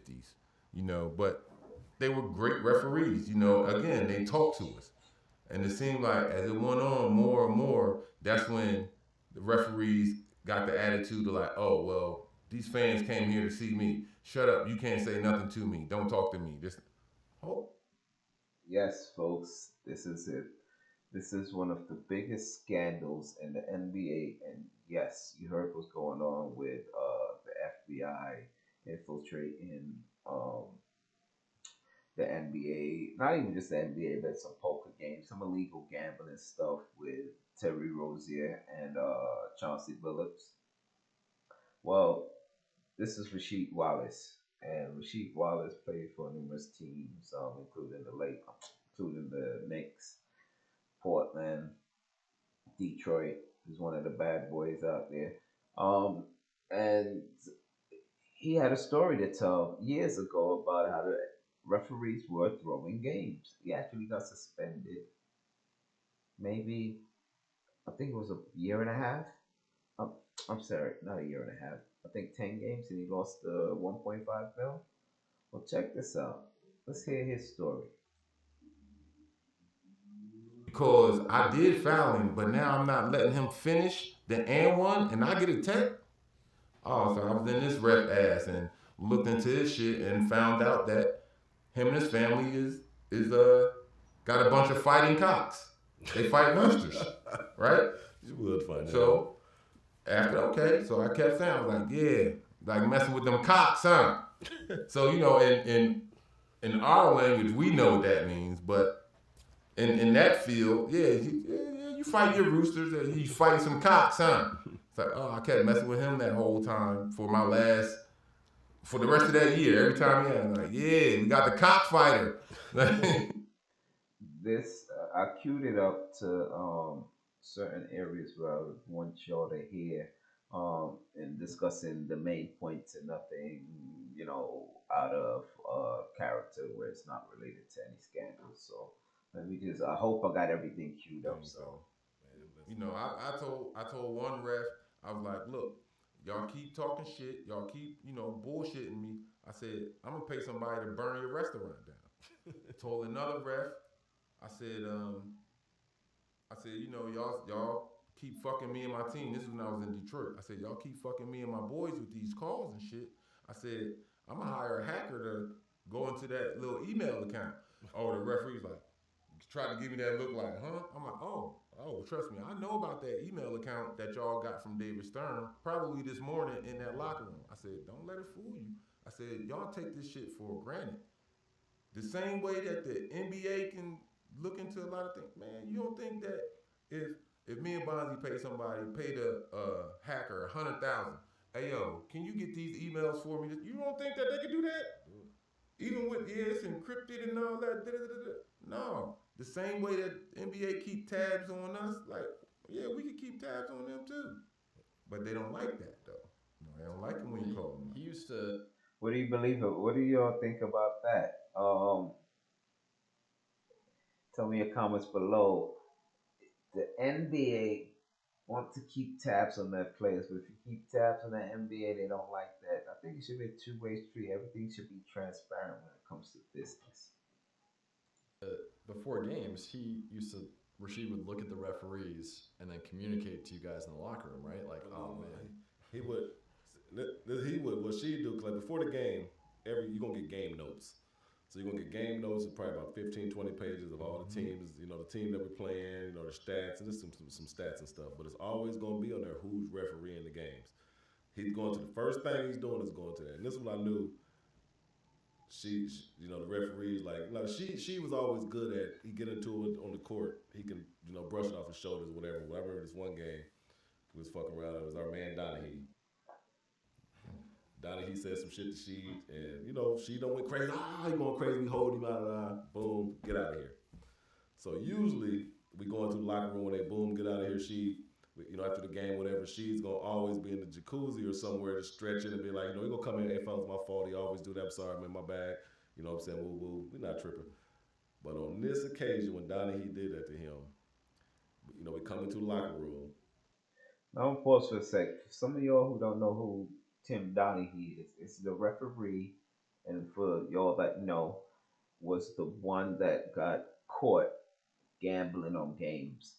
50s, but they were great referees. Again, they talked to us. And it seemed like as it went on more and more, that's when the referees got the attitude of like, oh, well, these fans came here to see me. Shut up. You can't say nothing to me. Don't talk to me. Just, oh, Yes, folks, this is it. This is one of the biggest scandals in the NBA, and yes, you heard what's going on with the FBI infiltrating um, the NBA. Not even just the NBA, but some poker games, some illegal gambling stuff with Terry Rozier and Chauncey Billups. Well, this is Rasheed Wallace, and Rasheed Wallace played for numerous teams, including the including the Knicks, Portland, Detroit. He's one of the bad boys out there. Um, and he had a story to tell years ago about how the referees were throwing games. He actually got suspended, maybe I think it was a year and a half. I'm, I'm sorry, not a year and a half. I think 10 games, and he lost the 1.5 mil. Well, check this out. Let's hear his story. because I did foul him, but now I'm not letting him finish the and one, and I get a tech. Oh, so I was in this ref ass and looked into his shit and found out that him and his family is got a bunch of fighting cocks. They fight roosters, right? You would find that. So after so I kept saying, I was like, yeah, like messing with them cocks, huh? So in our language, we know what that means, but in that field, you fight your roosters, and you fight some cocks, huh? It's like, oh, I kept messing with him that whole time for the rest of that year. Every time, I'm like, yeah, we got the cockfighter. This I queued it up to certain areas where I would want y'all to hear and discussing the main points and nothing, out of character where it's not related to any scandals. So let me just. I hope I got everything queued up. So I told one ref, I was like, look, y'all keep talking shit, y'all keep bullshitting me. I said, I'm gonna pay somebody to burn your restaurant down. Told another ref, I said, y'all keep fucking me and my team. This is when I was in Detroit. I said, y'all keep fucking me and my boys with these calls and shit. I said, I'm gonna hire a hacker to go into that little email account. Oh, the referee's like, tried to give me that look like, huh? I'm like, trust me, I know about that email account that y'all got from David Stern, probably this morning in that locker room. I said, don't let it fool you. I said, y'all take this shit for granted. The same way that the NBA can look into a lot of things, man. You don't think that if if me and Bonzi pay the hacker 100,000, hey yo, can you get these emails for me? You don't think that they can do that? Even with it's encrypted and all that. Da, da, da, da. No, the same way that NBA keep tabs on us, like we can keep tabs on them too. But they don't like that though. No, they don't like it when you call them. He used to. what do you believe of? What do y'all think about that? Tell me your comments below. The NBA want to keep tabs on their players, but if you keep tabs on the NBA, they don't like that. I think it should be a two-way street. Everything should be transparent when it comes to business. Before games, he used to. Rasheed would look at the referees and then communicate to you guys in the locker room, right? Like, oh man, He would. He would. What she do? Cause like before the game, you gonna get game notes. So you're gonna get game notes of probably about 15, 20 pages of all the teams. The team that we're playing. The stats and just some stats and stuff. But it's always gonna be on there who's refereeing the games. He's going to the first thing he's doing is going to that. And this is when I knew the referees like she was always good at he get into it on the court. He can brush it off his shoulders, whatever. But I remember this one game we was fucking around. It was our man Donaghy. Donaghy said some shit to she, and she don't went crazy. He going crazy. We hold him out. Boom, get out of here. So usually we go into the locker room when they boom, get out of here. After the game, whatever, she's gonna always be in the jacuzzi or somewhere to stretch it and be like, he gonna come in. Hey, fellas, my fault. He always do that. I'm sorry, man, my bad. You know what I'm saying? Woo woo. We not tripping. But on this occasion, when Donaghy did that to him, we come into the locker room. Now, I'm gonna pause for a sec. For some of y'all who don't know who Tim Donaghy is, it's the referee and for y'all that know, was the one that got caught gambling on games.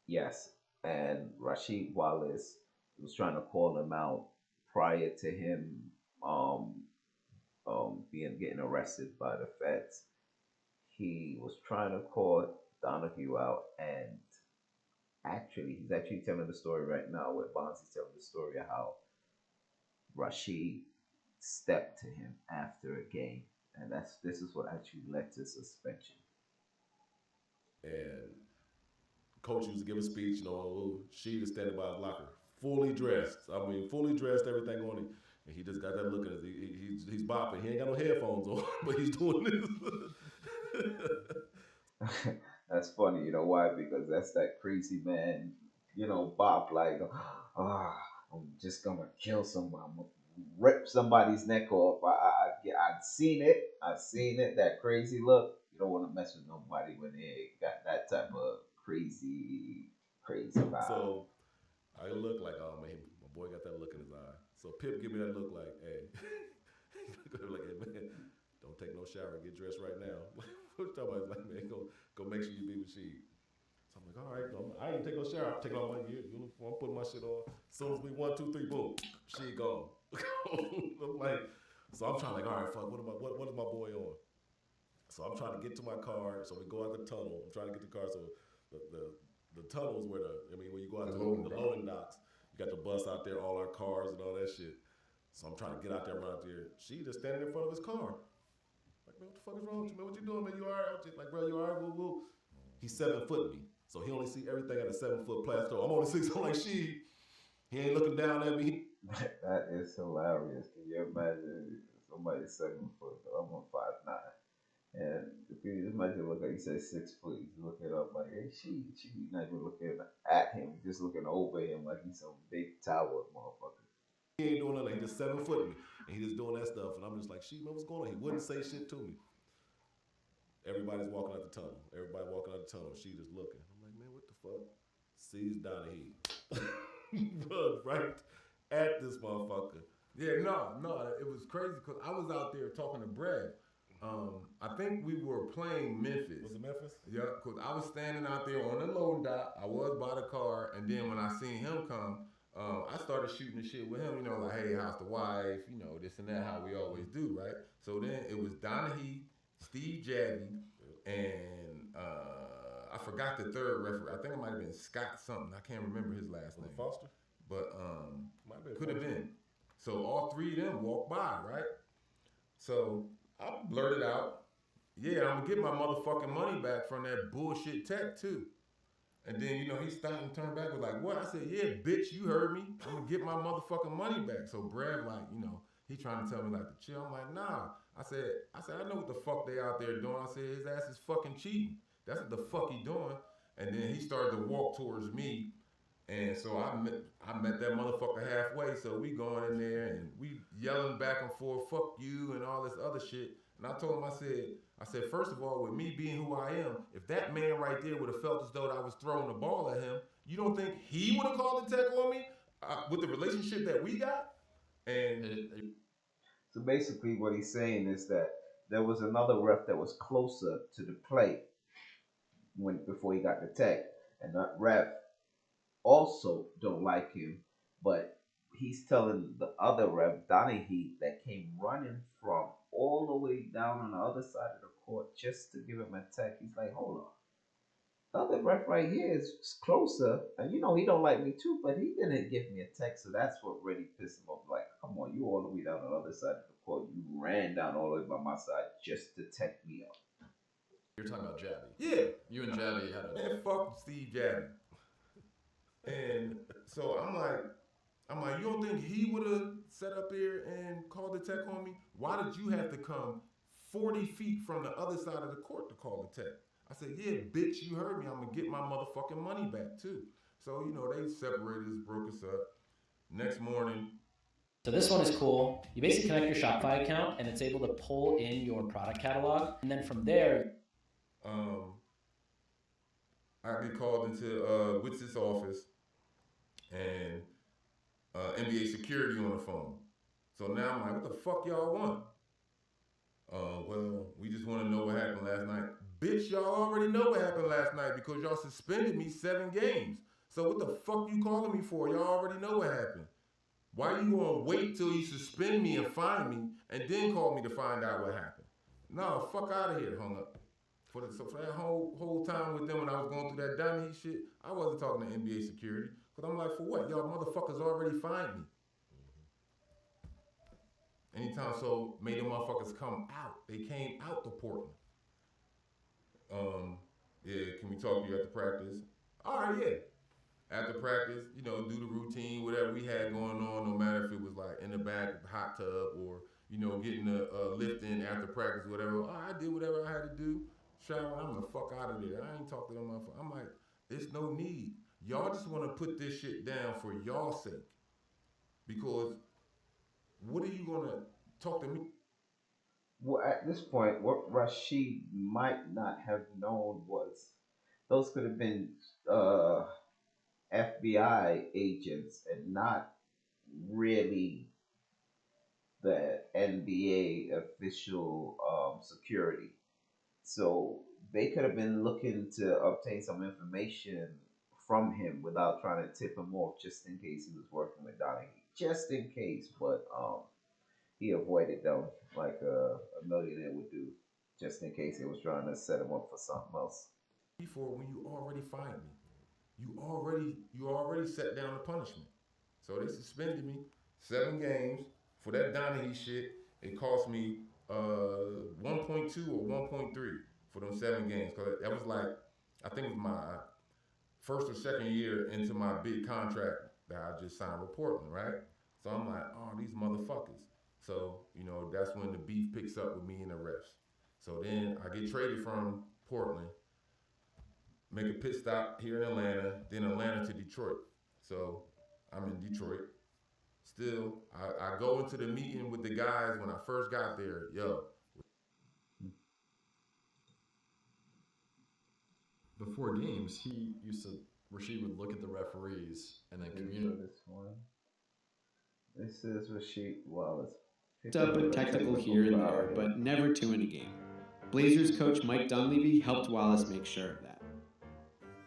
Yes, and Rasheed Wallace was trying to call him out prior to him um, being getting arrested by the feds. He was trying to call Donahue out, and he's actually telling the story right now. Where Bonzi's telling the story of how Rasheed stepped to him after a game, and this is what actually led to suspension. And coach used to give a speech, she was standing by his locker, fully dressed. I mean, fully dressed, everything on him. And he just got that look at us. He's bopping. He ain't got no headphones on, but he's doing this. That's funny, you know why? Because that's that crazy man, bop like, ah, I'm just gonna kill someone, I'm gonna rip somebody's neck off. I've seen it. I've seen it. That crazy look. You don't want to mess with nobody when they got that type of crazy vibe. So I look like, oh man, my boy got that look in his eye. So Pip give me that look like, hey, like, hey man, don't take no shower, get dressed right now. What you talking about? He's like, man, go make sure you be with Sheed. So I'm like, all right, I ain't take no shower. I'm taking off my uniform, putting my shit on. As soon as we 1, 2, 3, boom, Sheed gone. I'm like, so I'm trying like, all right, fuck, what is my boy on? So I'm trying to get to my car. So we go out the tunnel. I'm trying to get the car. So the tunnels where when you go out the loading docks, you got the bus out there, all our cars and all that shit. So I'm trying to get out there, run out there. She just standing in front of his car. Like, man, what the fuck is wrong with you, man? What you doing, man? You all right? I'm just like, bro, you all right? Woo, woo. He's 7 foot me. So he only see everything at a 7 foot plateau. I'm only 6. I'm like, he ain't looking down at me. That is hilarious. Can you imagine somebody 7 foot? I'm on 5'9". And if you imagine look like he said 6 foot, he's looking up like, hey, she not even looking at him, just looking over him like he's some big tower motherfucker. He ain't doing nothing. He just 7 foot me, and he just doing that stuff. And I'm just like, man, what's going on? He wouldn't say shit to me. Everybody's walking out the tunnel. She just looking. I'm like, man, what the fuck? Sees Donaghy. Right at this motherfucker. Yeah, no, it was crazy because I was out there talking to Brad. I think we were playing Memphis. Was it Memphis? Yeah, because I was standing out there on the loading dock. I was by the car, and then when I seen him come, I started shooting the shit with him. Like, hey, how's the wife? This and that, how we always do, right? So then it was Donaghy, Steve Jabby, and I forgot the third referee. I think it might have been Scott something. I can't remember his last name. Foster? But could have been. So all three of them walked by, right? So I blurted out, yeah, I'm gonna get my motherfucking money back from that bullshit tech too. And then, he stopped and turned back and was like, what? I said, yeah, bitch, you heard me. I'm gonna get my motherfucking money back. So Brad, like, he trying to tell me like to chill. I'm like, nah. I said, I know what the fuck they out there doing. I said, his ass is fucking cheating. That's what the fuck he doing. And then he started to walk towards me. And so I met that motherfucker halfway. So we going in there and we yelling back and forth, fuck you and all this other shit. And I told him, I said, first of all, with me being who I am, if that man right there would have felt as though I was throwing the ball at him, you don't think he would have called the tech on me with the relationship that we got? And so basically what he's saying is that there was another ref that was closer to the plate before he got the tech. And that ref also don't like him, but he's telling the other ref, Donaghy, that came running from all the way down on the other side of the court just to give him a tech. He's like, hold on. The other ref right here is closer, and he don't like me too, but he didn't give me a tech, so that's what really pissed him off. Like, come on, you all the way down on the other side of the court. You ran down all the way by my side just to tech me up. You're talking about Jabby. Yeah. You and Jabby had a... Man, fuck Steve Jabby. And so I'm like, you don't think he would have sat up there and called the tech on me? Why did you have to come 40 feet from the other side of the court to call the tech? I said, yeah, bitch, you heard me. I'm going to get my motherfucking money back, too. So, they separated us, broke us up. Next morning. So this one is cool. You basically connect your Shopify account, and it's able to pull in your product catalog. And then from there... I get called into Witz's office. And NBA security on the phone. So now I'm like, what the fuck y'all want? Well, we just want to know what happened last night. Bitch, y'all already know what happened last night because y'all suspended me 7 games. So what the fuck you calling me for? Y'all already know what happened. Why you gonna wait till you suspend me and fine me and then call me to find out what happened? No, fuck out of here, hung up. For that whole time with them when I was going through that Donaghy shit, I wasn't talking to NBA security. Because I'm like, for what? Y'all motherfuckers already fined me. Anytime so made them motherfuckers come out. They came out to Portland. Yeah, can we talk to you after practice? All right, yeah. After practice, you know, do the routine, whatever we had going on, no matter if it was like in the back of the hot tub or, you know, getting a lift in after practice, whatever. I did whatever I had to do. Shower, I'm the fuck out of there. I ain't talking to them motherfuckers. I'm like, there's no need. Y'all just want to put this shit down for y'all's sake. Because what are you going to talk to me? Well, at this point, what Rasheed might not have known was those could have been FBI agents and not really the NBA official security. So they could have been looking to obtain some information from him without trying to tip him off, just in case he was working with Donaghy, just in case. But he avoided them like a millionaire would do, just in case he was trying to set him up for something else. Before when you already fined me, you already set down the punishment. So they suspended me 7 games for that Donaghy shit. It cost me 1.2 or 1.3 for them 7 games. Cause that was like, I think it was my first or second year into my big contract that I just signed with Portland, right? So I'm like, oh, these motherfuckers. So, you know, that's when the beef picks up with me and the refs. So then I get traded from Portland, make a pit stop here in Atlanta, then Atlanta to Detroit. So I'm in Detroit. Still, I go into the meeting with the guys when I first got there. Yo. Before games, Rasheed would look at the referees and then communicate. This one. This is Rasheed Wallace. Up a technical here and there, but never to win a game. Blazers coach Mike Donaghy helped Wallace make sure of that.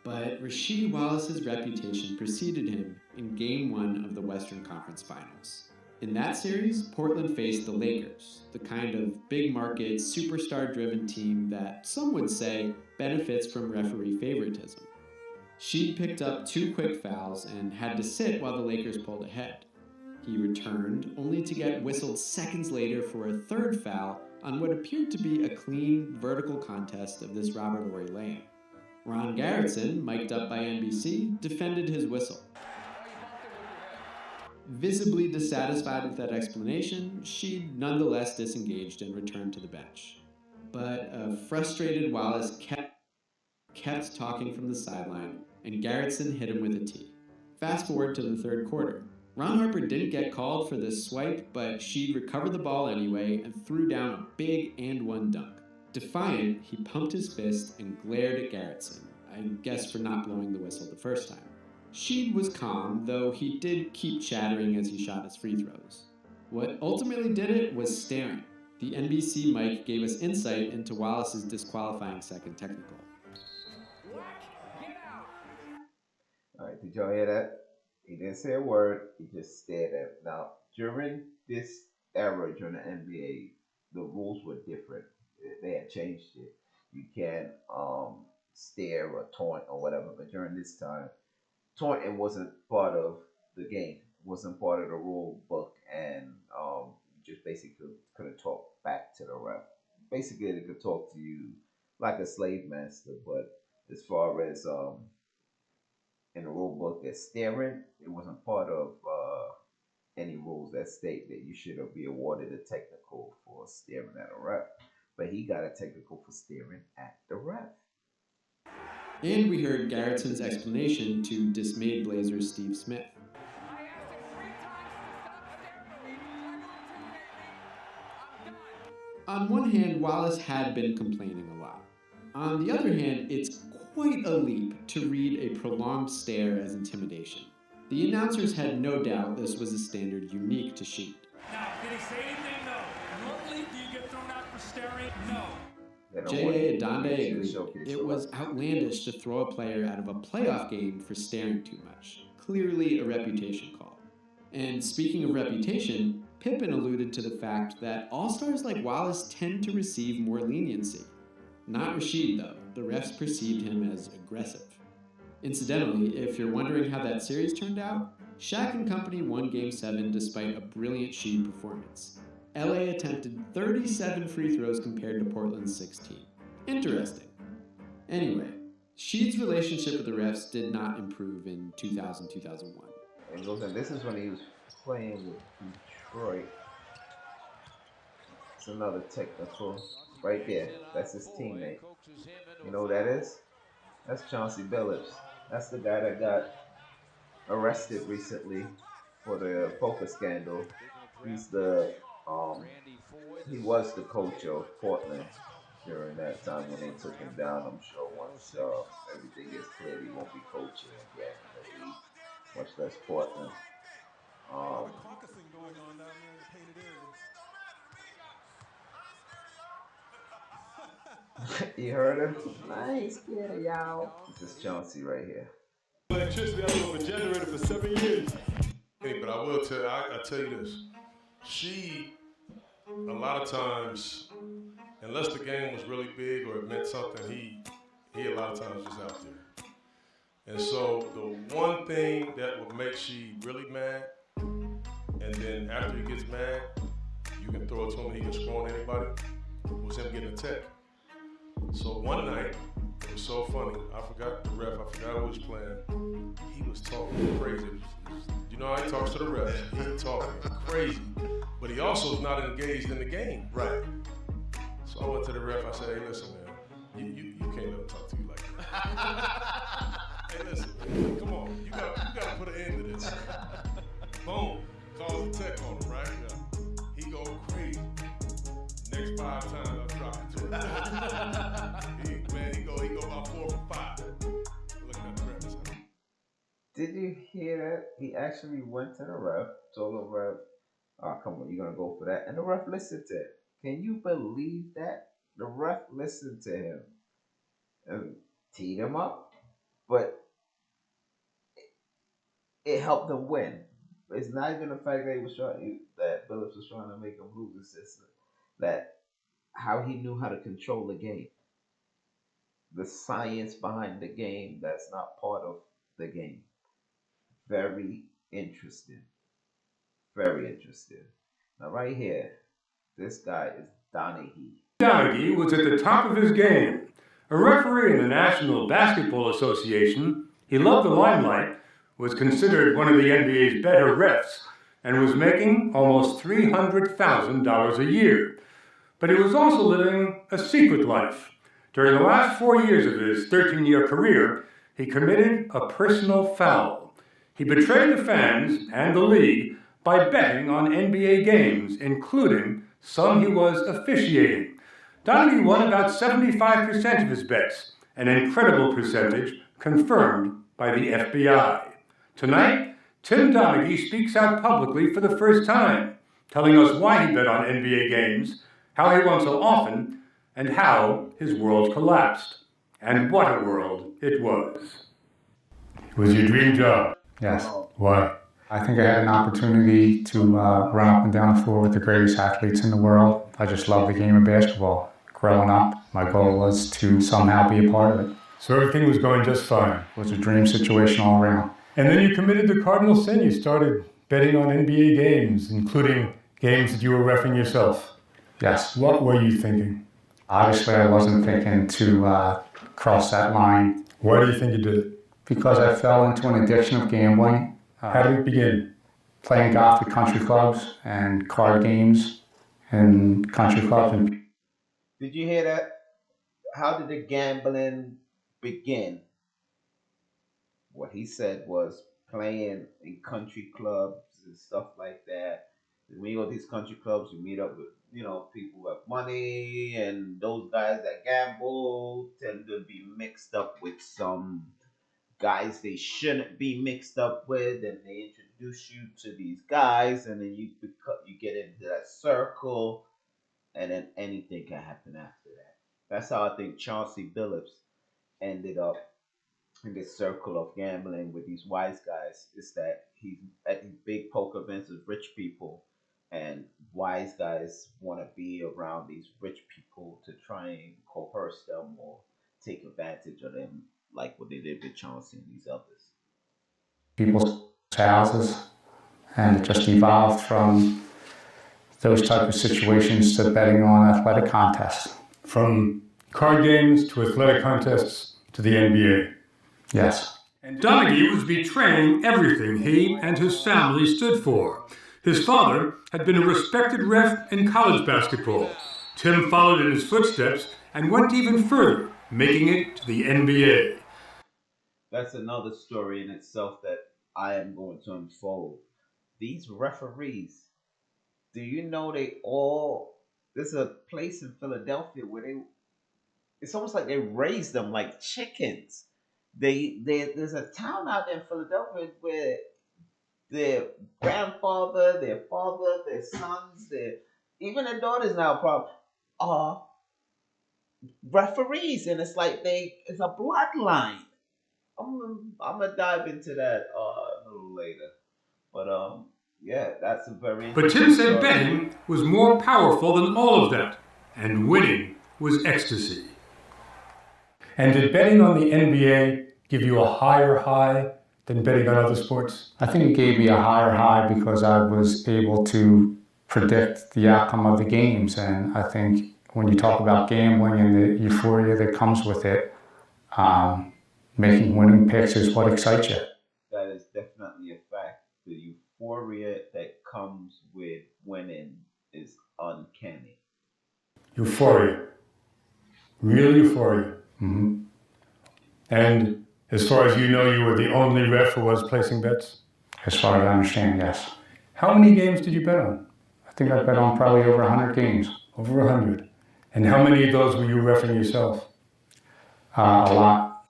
But Rasheed Wallace's reputation preceded him in Game 1 of the Western Conference Finals. In that series, Portland faced the Lakers, the kind of big-market, superstar-driven team that some would say benefits from referee favoritism. Sheed picked up 2 quick fouls and had to sit while the Lakers pulled ahead. He returned, only to get whistled seconds later for a 3rd foul on what appeared to be a clean, vertical contest of this Robert Horry layup. Ron Garretson, mic'd up by NBC, defended his whistle. Visibly dissatisfied with that explanation, Sheed nonetheless disengaged and returned to the bench. But a frustrated Wallace kept talking from the sideline, and Garretson hit him with a tee. Fast forward to the 3rd quarter. Ron Harper didn't get called for this swipe, but Sheed recovered the ball anyway and threw down a big and-one dunk. Defiant, he pumped his fist and glared at Garretson, I guess for not blowing the whistle the first time. Sheed was calm, though he did keep chattering as he shot his free throws. What ultimately did it was staring. The NBC mic gave us insight into Wallace's disqualifying second technical. All right, did y'all hear that? He didn't say a word. He just stared at him. Now, during this era, during the NBA, the rules were different. They had changed it. You can't stare or taunt or whatever. But during this time, taunting wasn't part of the game. It wasn't part of the rule book, and you just basically couldn't talk back to the ref. Basically, they could talk to you like a slave master. But as far as in the rule book, that staring, it wasn't part of any rules that state that you should be awarded a technical for staring at a ref. But he got a technical for staring at the ref. And we heard Garrettson's explanation to dismayed Blazers Steve Smith. On one hand, Wallace had been complaining a lot. On the other hand, it's quite a leap to read a prolonged stare as intimidation. The announcers had no doubt this was a standard unique to Sheed. Now, did he say anything? No. Normally, do you get thrown out for staring? No. J.A. Adonde agreed. It was outlandish to throw a player out of a playoff game for staring too much. Clearly a reputation call. And speaking of reputation, Pippen alluded to the fact that all-stars like Wallace tend to receive more leniency. Not Rasheed, though. The refs perceived him as aggressive. Incidentally, if you're wondering how that series turned out, Shaq and company won Game 7 despite a brilliant Sheed performance. LA attempted 37 free throws compared to Portland's 16. Interesting. Anyway, Sheed's relationship with the refs did not improve in 2000-2001. And this is when he was playing with Detroit. It's another technical right there. That's his teammate. You know who that is? That's Chauncey Billups. That's the guy that got arrested recently for the poker scandal. He's the he was the coach of Portland during that time when they took him down. I'm sure once everything gets clear, he won't be coaching again in the league, much less Portland. You heard him? Nice, yeah, y'all. This is Chauncey right here. Electricity, I was a generator for 7 years. Hey, but I will tell I tell you this. She, a lot of times, unless the game was really big or it meant something, he a lot of times just out there. And so the one thing that would make she really mad, and then after he gets mad, you can throw it to him and he can score on anybody, was him getting a tech. So one night, it was so funny. I forgot the ref. I forgot who was playing. He was talking crazy. You know how he talks to the refs. He talking crazy. But he also is not engaged in the game. Right. So I went to the ref. I said, hey, listen, man. You can't let him talk to you like that. Hey, listen, man. Come on. You got to put an end to this. Boom. Calls the tech on him, right? Yeah. He go crazy. Next 5 times I drop it to him. He go about 4 for 5. Looking at the refs. Did you hear that? He actually went to the ref, told the ref, oh, come on, you're going to go for that. And the ref listened to it. Can you believe that? The ref listened to him and teed him up. But it helped them win. It's not even the fact that that Billups was trying to make him lose. It's just that how he knew how to control the game. The science behind the game that's not part of the game. Very interesting. Very interesting. Now right here, this guy is Donaghy. Donaghy was at the top of his game. A referee in the National Basketball Association, he loved the limelight, was considered one of the NBA's better refs, and was making almost $300,000 a year. But he was also living a secret life. During the last 4 years of his 13-year career, he committed a personal foul. He betrayed the fans and the league by betting on NBA games, including some he was officiating. Donaghy won about 75% of his bets, an incredible percentage confirmed by the FBI. Tonight, Tim Donaghy speaks out publicly for the first time, telling us why he bet on NBA games, how he won so often, and how his world collapsed. And what a world it was. It was your dream job? Yes. Why? I think I had an opportunity to run up and down the floor with the greatest athletes in the world. I just love the game of basketball. Growing up, my goal was to somehow be a part of it. So everything was going just fine. It was a dream situation all around. And then you committed the cardinal sin. You started betting on NBA games, including games that you were reffing yourself. Yes. What were you thinking? Obviously, I wasn't thinking to cross that line. Why do you think you did it? Because I fell into an addiction of gambling. How did it begin? Playing golf at country clubs and card games and country clubs. Did you hear that? How did the gambling begin? What he said was playing in country clubs and stuff like that. When you go to these country clubs, you meet up with, people who have money, and those guys that gamble tend to be mixed up with some guys they shouldn't be mixed up with, and they introduce you to these guys, and then you get into that circle, and then anything can happen after that. That's how I think Chauncey Billups ended up in this circle of gambling with these wise guys. Is that he's at these big poker events with rich people, and wise guys want to be around these rich people to try and coerce them or take advantage of them, like what they did with Chauncey and these others. People's houses, and it just evolved from those type of situations to betting on athletic contests. From card games to athletic contests to the NBA. Yes. And Donaghy was betraying everything he and his family stood for. His father had been a respected ref in college basketball. Tim followed in his footsteps and went even further, making it to the NBA. That's another story in itself that I am going to unfold. These referees, do you know there's a place in Philadelphia where it's almost like they raise them like chickens. There's a town out there in Philadelphia where their grandfather, their father, their sons, even their daughters now probably are referees, and it's like it's a bloodline. I'm gonna dive into that a little later, but yeah, that's a very. But Tim said betting was more powerful than all of that, and winning was ecstasy. And did betting on the NBA give you a higher high than betting on other sports? I think it gave me a higher high because I was able to predict the outcome of the games. And I think when you talk about gambling and the euphoria that comes with it, making winning picks is what excites you. That is definitely a fact. The euphoria that comes with winning is uncanny. Euphoria. Real euphoria. Mm-hmm. And as far as you know, you were the only ref who was placing bets? As far as I understand, yes. How many games did you bet on? I think I bet on probably over 100 games. Over 100. And how many of those were you reffing yourself? A lot.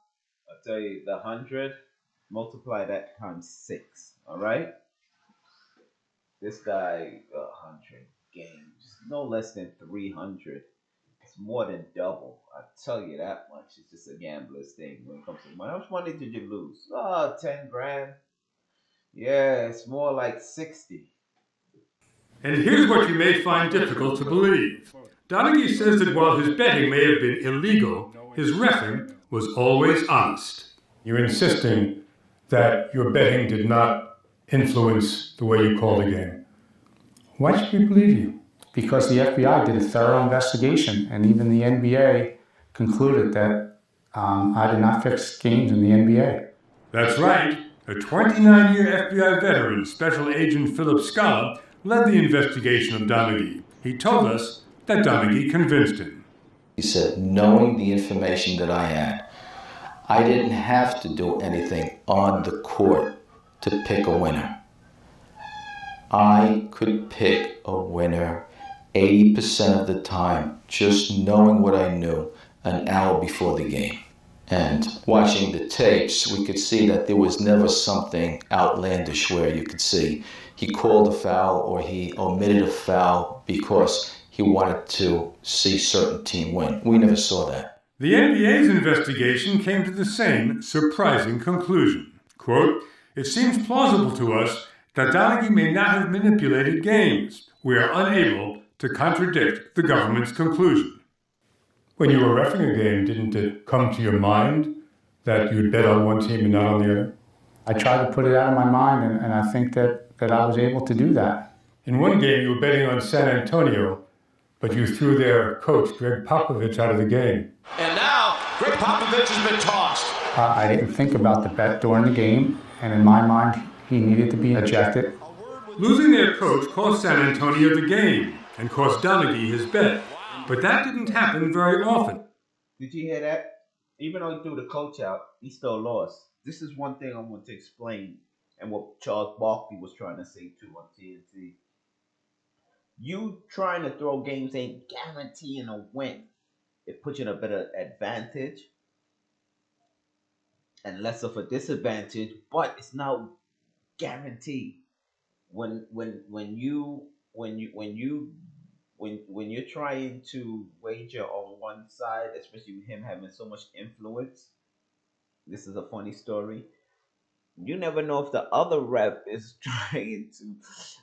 I'll tell you, the 100, multiply that times 6, all right? This guy, 100 games, no less than 300. It's more than double. I tell you that much. It's just a gambler's thing when it comes to money. How much money did you lose? Oh, 10 grand. Yeah, it's more like 60. And here's what you may find difficult to believe. Donaghy says that while his betting may have been illegal, his reffing was always honest. You're insisting that your betting did not influence the way you called the game. Why should we believe you? Because the FBI did a thorough investigation, and even the NBA concluded that I did not fix games in the NBA. That's right. A 29-year FBI veteran, Special Agent Philip Scala, led the investigation of Donaghy. He told us that Donaghy convinced him. He said, knowing the information that I had, I didn't have to do anything on the court to pick a winner. I could pick a winner 80% of the time, just knowing what I knew an hour before the game. And watching the tapes, we could see that there was never something outlandish where you could see he called a foul or he omitted a foul because he wanted to see certain team win. We never saw that. The NBA's investigation came to the same surprising conclusion. Quote, it seems plausible to us that Donaghy may not have manipulated games. We are unable to contradict the government's conclusion. When you were reffing a game, didn't it come to your mind that you'd bet on one team and not on the other? I tried to put it out of my mind, and I think that I was able to do that. In one game, you were betting on San Antonio, but you threw their coach, Greg Popovich, out of the game. And now, Greg Popovich has been tossed. I didn't think about the bet during the game, and in my mind, he needed to be ejected. Losing their coach cost San Antonio the game and cost Donaghy his bet. But that didn't happen very often. Did you hear that? Even though he threw the coach out, he still lost. This is one thing I want to explain, and what Charles Barkley was trying to say too on TNT. You trying to throw games ain't guaranteeing a win. It puts you in a better advantage. and less of a disadvantage, but it's now guaranteed. When you're trying to wager on one side, especially with him having so much influence, this is a funny story. You never know if the other rep is trying to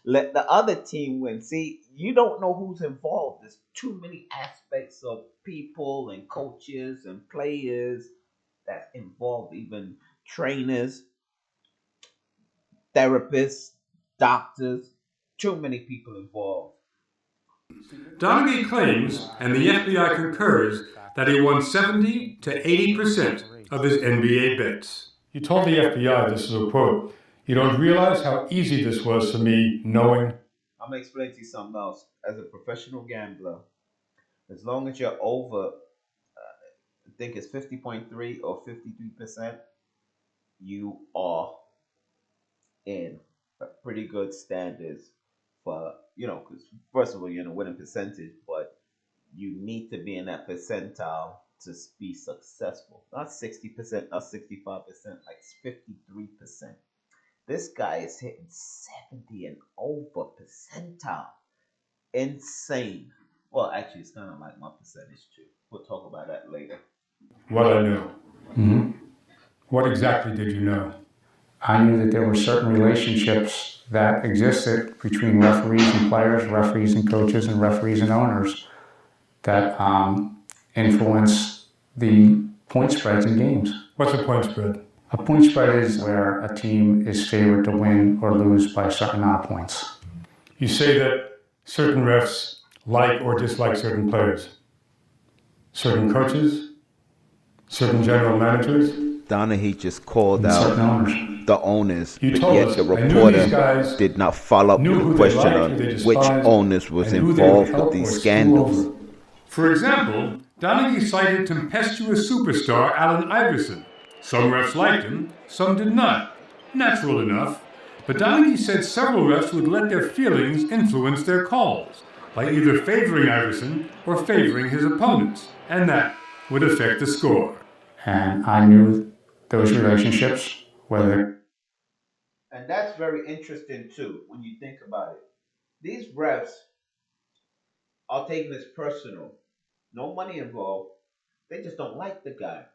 let the other team win. See, you don't know who's involved. There's too many aspects of people and coaches and players that's involved, even trainers, therapists, doctors, too many people involved. Donaghy claims, and the FBI concurs, that he won 70 to 80% of his NBA bets. You told the FBI, this is a quote, "You don't realize how easy this was for me knowing." I'm gonna explain to you something else. As a professional gambler, as long as you're over, I think it's 50.3 or 53%, you are in pretty good standards for, because first of all, you're in a winning percentage, but you need to be in that percentile to be successful. Not 60%, not 65%, like 53%. This guy is hitting 70 and over percentile. Insane. Well, actually, it's kind of like my percentage too. We'll talk about that later. What I know. What exactly did you know? I knew that there were certain relationships that existed between referees and players, referees and coaches, and referees and owners that influence the point spreads in games. What's a point spread? A point spread is where a team is favored to win or lose by a certain amount of points. You say that certain refs like or dislike certain players, certain coaches, certain general managers. Donaghy just called and certain out owners. the owners, You but told yet us, the I knew reporter these guys did not follow up knew with who a they question liked, on who they which despised, owners was and who they would involved help with or these screw scandals. over. For example, Donaghy cited tempestuous superstar Allen Iverson. Some refs liked him, some did not. Natural enough. But Donaghy said several refs would let their feelings influence their calls, by either favoring Iverson or favoring his opponents, and that would affect the score. And I knew those relationships, whether And that's very interesting too when you think about it. These refs are taking this personal. No money involved. They just don't like the guy.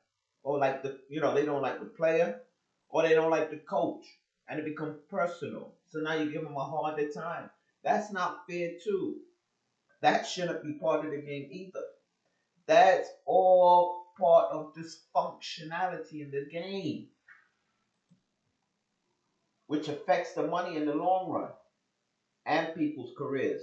Or like they don't like the player or they don't like the coach. And it becomes personal. So now you give them a harder time. That's not fair too. That shouldn't be part of the game either. That's all part of dysfunctionality in the game, which affects the money in the long run and people's careers.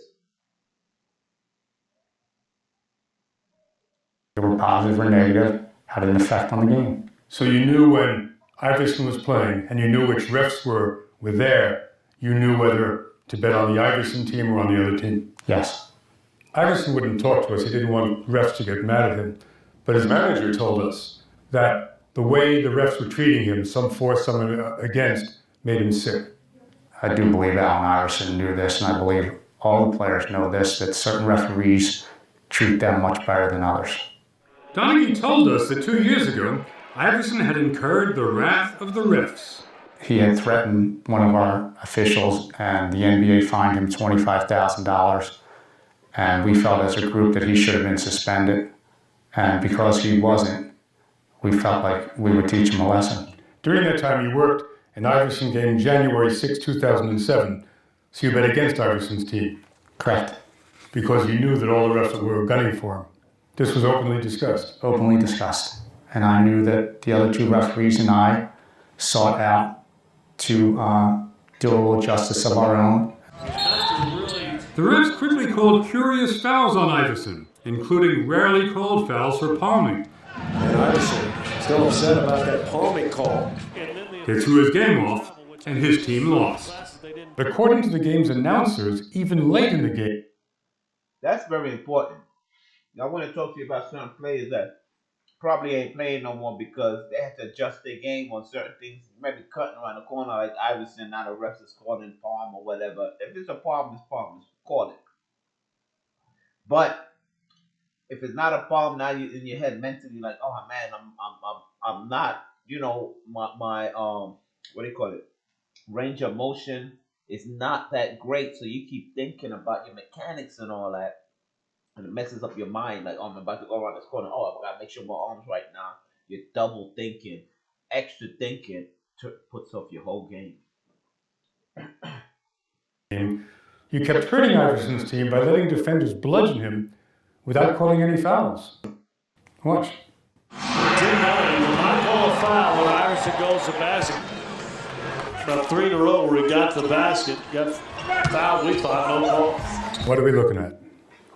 they were positive or negative, had an effect on the game. So you knew when Iverson was playing, and you knew which refs were there, you knew whether to bet on the Iverson team or on the other team. Yes. Iverson wouldn't talk to us. He didn't want refs to get mad at him. But his manager told us that the way the refs were treating him, some for, some against, made him sick. I do believe Allen Iverson knew this, and I believe all the players know this, that certain referees treat them much better than others. Donaghy told us that 2 years ago, Iverson had incurred the wrath of the refs. He had threatened one of our officials, and the NBA fined him $25,000. And we felt as a group that he should have been suspended. And because he wasn't, we felt like we would teach him a lesson. During that time, you worked an Iverson game January 6, 2007. So you bet against Iverson's team. Correct. Because you knew that all the refs were gunning for him. This was openly discussed. Openly discussed. And I knew that the other two referees and I sought out to do a little justice of our own. The refs quickly called curious fouls on Iverson, including rarely called fouls for palming. And Iverson still upset about that palming call. They threw his game off, and his team lost. According to the game's announcers, even late in the game. That's very important. I want to talk to you about certain players that probably ain't playing no more because they had to adjust their game on certain things. Maybe cutting around the corner like Iverson, now the refs is calling palm or whatever. If it's a palm, it's palm. Just call it. But if it's not a palm, now you in your head mentally like, oh man, I'm not my what do you call it? Range of motion is not that great, so you keep thinking about your mechanics and all that, and it messes up your mind. Like, oh, I'm about to go around this corner. Oh, I gotta make sure my arm's right now. You're double thinking, extra thinking, puts off your whole game. You kept hurting Iverson's team by letting defenders bludgeon him without calling any fouls. Watch. Tim Donaghy will not call a foul when Iverson goes to basket. About 3 in a row where he got the basket, got fouled, we thought, no call. What are we looking at?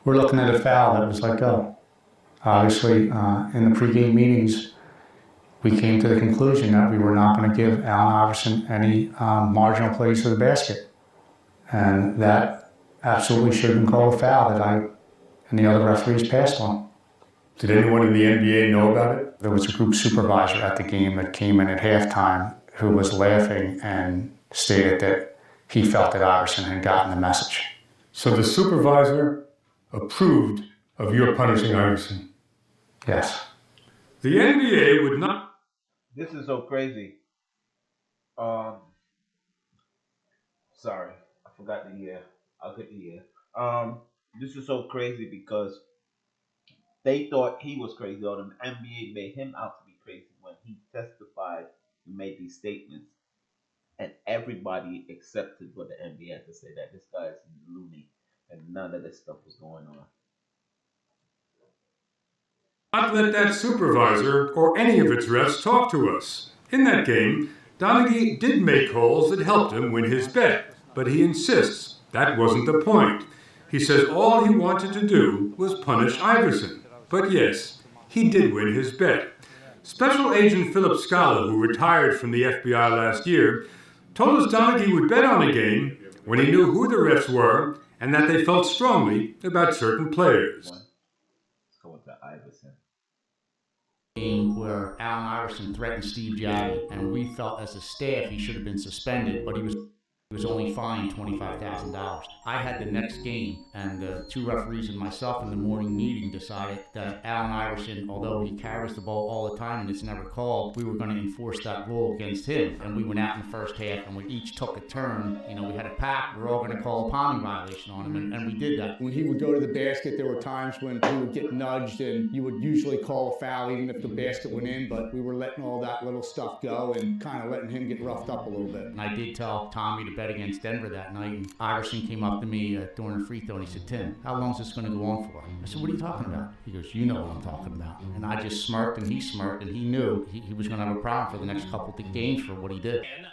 We're looking at a foul that was let go. Obviously, in the pregame meetings, we came to the conclusion that we were not going to give Allen Iverson any marginal plays to the basket. And that absolutely should have been called a foul that I and the other referees passed on. Did anyone in the NBA know about it? There was a group supervisor at the game that came in at halftime who was laughing and stated that he felt that Iverson had gotten the message. So the supervisor approved of your punishing Iverson? Yes. The NBA would not... This is so crazy. Sorry, I forgot the year. I'll get the year. This is so crazy because they thought he was crazy, or the NBA made him out to be crazy when he testified and made these statements. And everybody accepted what the NBA had to say, that this guy is loony and none of this stuff was going on. Not let that supervisor or any of its refs talk to us. In that game, Donaghy did make calls that helped him win his bet, but he insists that wasn't the point. He says all he wanted to do was punish Iverson. But yes, he did win his bet. Special Agent Philip Scala, who retired from the FBI last year, told us Donaghy would bet on a game when he knew who the refs were and that they felt strongly about certain players. Let's go with the Iverson. Game where Allen Iverson threatened Steve Jabby, and we felt as a staff he should have been suspended, but he was only fined $25,000. I had the next game, and the two referees and myself in the morning meeting decided that Allen Iverson, although he carries the ball all the time and it's never called, we were going to enforce that rule against him. And we went out in the first half and we each took a turn. You know, we had a pact. We were all going to call a palming violation on him, and we did that. When he would go to the basket, there were times when he would get nudged and you would usually call a foul even if the basket went in, but we were letting all that little stuff go and kind of letting him get roughed up a little bit. And I did tell Tommy to bet against Denver that night, and Iverson came up to me during a free throw and he said, "Tim, how long is this going to go on for?" I said, "What are you talking about?" He goes, "You know what I'm talking about." And I just smirked and he smirked, and he knew he was going to have a problem for the next couple of games for what he did. And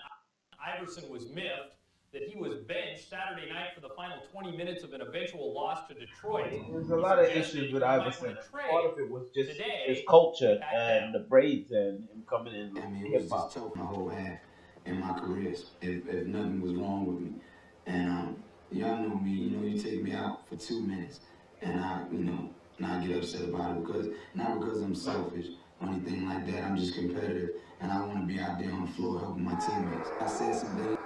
Iverson was miffed that he was benched Saturday night for the final 20 minutes of an eventual loss to Detroit. There's a lot of issues with Iverson. Part of it was just his culture and the braids and him coming in hip hop. My whole half in my career, if nothing was wrong with me. And y'all know me, you take me out for 2 minutes and I get upset about it not because I'm selfish or anything like that. I'm just competitive and I want to be out there on the floor helping my teammates. I said some things.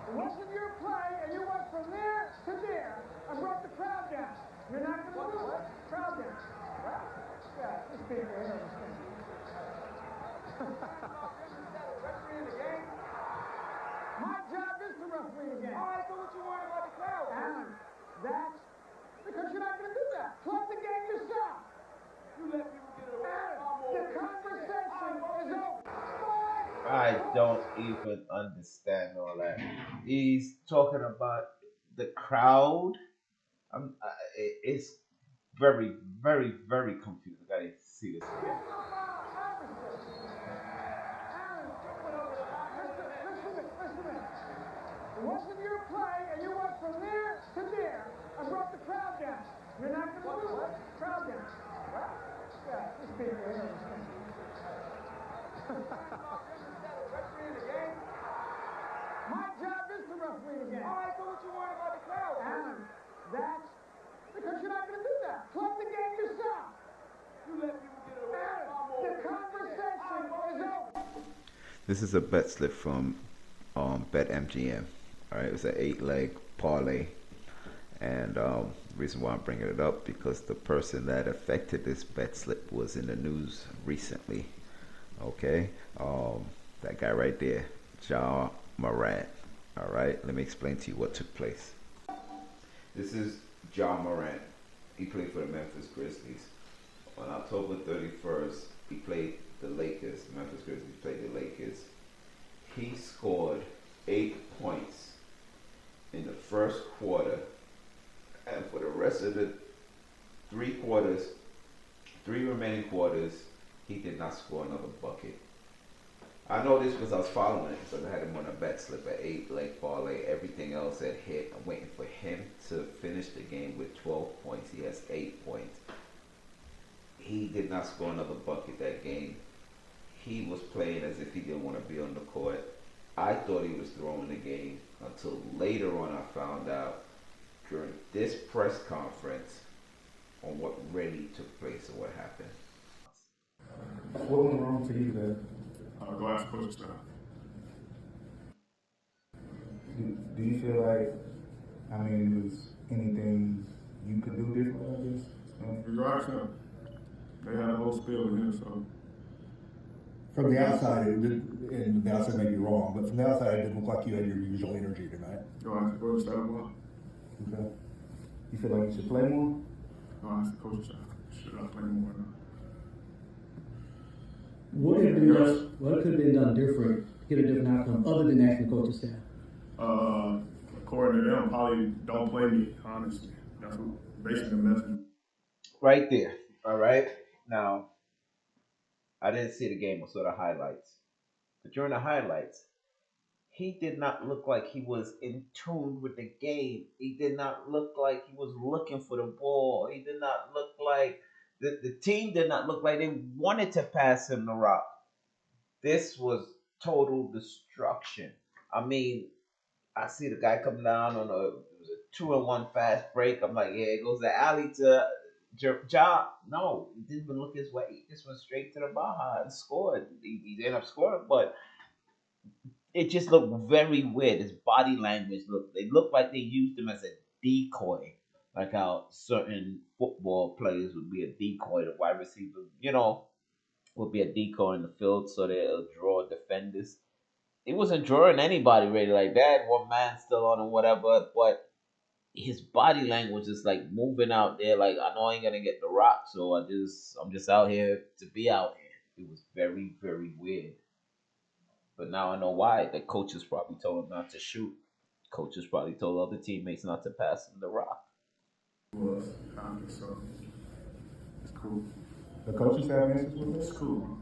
It wasn't your play, and you went from there to there and brought the crowd down. You're not going to do it. Crowd down. Yeah, these people here understand. Referee the game. My job is to referee the game. All right, so what you worried about the crowd? Alan, that's because you're not going to do that. Play the game yourself. You let people get away. The conversation is over. I don't even understand all that. He's talking about the crowd. It's very, very, very confusing. I gotta see this again. It wasn't your play, and you went from there to there and brought the crowd down. You're not going to do it. Crowd down. Yeah, these people here understand. Referee the game. My job is to referee the game. All right, so what you worried about the crowd? Alan, that's because you're not going to do that. Play the game yourself. You let people get away. The conversation is over. This is a bet slip from BetMGM. All right, it was an 8-leg parlay, And the reason why I'm bringing it up, because the person that affected this bet slip was in the news recently. Okay, that guy right there, Ja Morant. All right, let me explain to you what took place. This is Ja Morant. He played for the Memphis Grizzlies. On October 31st, he played the Lakers. Memphis Grizzlies played the Lakers. He scored 8 points in the first quarter, and for the rest of the three remaining quarters, he did not score another bucket. I know this because I was following it, because I had him on a bet slip at 8-leg parlay. Everything else had hit. I'm waiting for him to finish the game with 12 points. He has 8 points. He did not score another bucket that game. He was playing as if he didn't want to be on the court. I thought he was throwing the game until later on I found out during this press conference on what really took place and what happened. What went wrong for you there? Go ask coaching staff. Do you feel like, was anything you could do different like this? You ask them. They had a whole spiel in here, so. From the outside, and the outside may be wrong, but from the outside, it didn't look like you had your usual energy tonight. Go ask the coaching staff more. Okay. You feel like you should play more? Go ask the coaching staff. Should I play more now? What could have been done different to get a different outcome other than asking the coaching staff? According to them, probably don't play me, honestly. That's what basically the message. Right there. All right. Now, I didn't see the game, I saw the highlights. But during the highlights, he did not look like he was in tune with the game. He did not look like he was looking for the ball. He did not look like the team did not look like they wanted to pass him the rock. This was total destruction. I see the guy come down on a 2-and-1 fast break. I'm like, yeah, it goes the alley to Ja. No, he didn't even look his way. He just went straight to the Baja and scored. He ended up scoring, but it just looked very weird. His body language looked like they used him as a decoy. Like how certain football players would be a decoy, the wide receiver, would be a decoy in the field so they'll draw defenders. He wasn't drawing anybody really like that. One man still on him, whatever, but his body language is like moving out there like, I know I ain't gonna get the rock, so I'm just out here to be out here. It was very, very weird. But now I know why. The coaches probably told him not to shoot. Coaches probably told other teammates not to pass him the rock. So it's cool. The coaching staff answers with this? It's cool.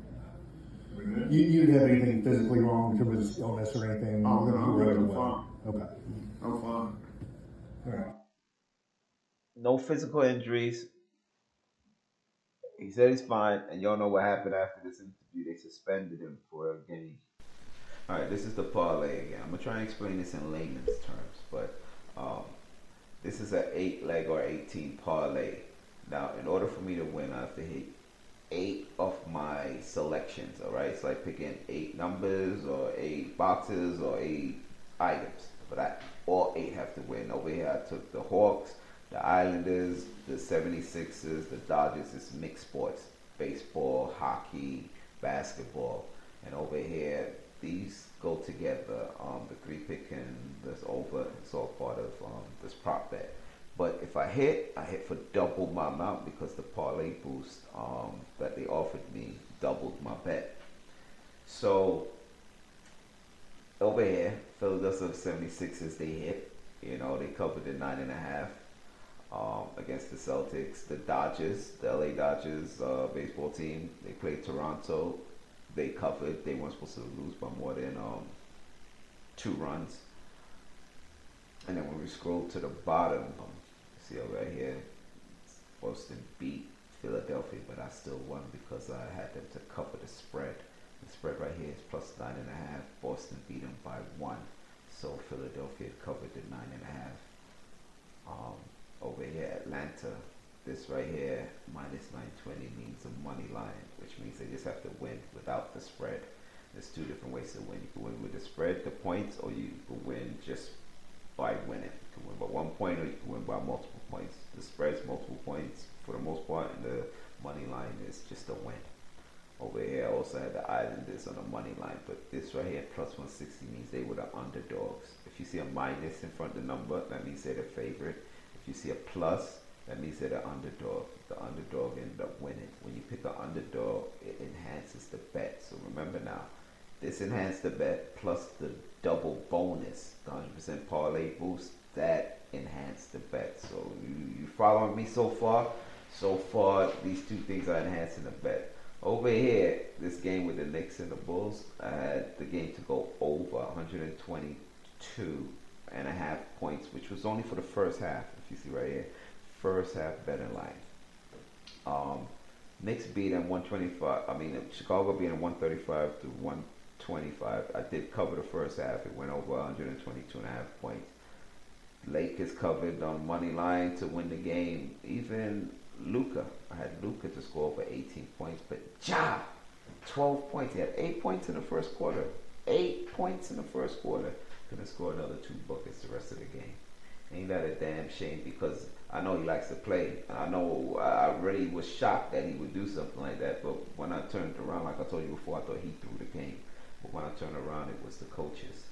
You didn't have anything physically wrong in terms of illness or anything? Oh, no, I'm fine. Okay. I'm fine. All right. No physical injuries. He said he's fine, and y'all know what happened after this interview. They suspended him for a game. All right, this is the parlay again. I'm going to try and explain this in layman's terms, but this is an 8-leg or 18 parlay. Now, in order for me to win, I have to hit 8 of my selections, all right? It's like picking 8 numbers or 8 boxes or 8 items, but all 8 have to win. Over here, I took the Hawks, the Islanders, the 76ers, the Dodgers. It's mixed sports, baseball, hockey, basketball. And over here, these go together. The 3 picking this over. It's all part of this prop bet. But if I hit for double my amount because the parlay boost that they offered me doubled my bet. So over here, Philadelphia 76ers, they hit. They covered the 9.5 against the Celtics. The Dodgers, the LA Dodgers baseball team, they played Toronto. They covered. They weren't supposed to lose by more than 2 runs. And then when we scroll to the bottom, see over right here, Boston beat Philadelphia, but I still won because I had them to cover the spread. The spread right here is plus 9.5. Boston beat them by 1, so Philadelphia covered the 9.5. Over here, Atlanta, this right here, minus 920 means a money line, which means they just have to win without the spread. There's 2 different ways to win. You can win with the spread, the points, or you can win just by winning. You can win by 1 point or you can win by multiple points. The spread's multiple points for the most part, and the money line is just a win. Over here, I also had the Islanders on the money line, but this right here, plus 160, means they were the underdogs. If you see a minus in front of the number, that means they're the favorite. If you see a plus, that means they're the underdog. The underdog ended up winning. When you pick an underdog, it enhances the bet. So remember now, this enhanced the bet plus the double bonus, the 100% parlay boost, that enhanced the bet. So you following me so far? So far, these two things are enhancing the bet. Over here, this game with the Knicks and the Bulls, I had the game to go over 122.5 points, which was only for the first half. If you see right here, first half betting line. Knicks beat them 125. I mean, Chicago beat them 135 to 125. I did cover the first half. It went over 122.5 points. Lakers covered on money line to win the game. Even Luka, I had Luka to score over 18 points, but 12 points. He had 8 points in the first quarter. 8 points in the first quarter. Gonna score another 2 buckets the rest of the game. Ain't that a damn shame? Because I know he likes to play. I know I really was shocked that he would do something like that. But when I turned around, like I told you before, I thought he threw the game. But when I turned around, it was the coaches.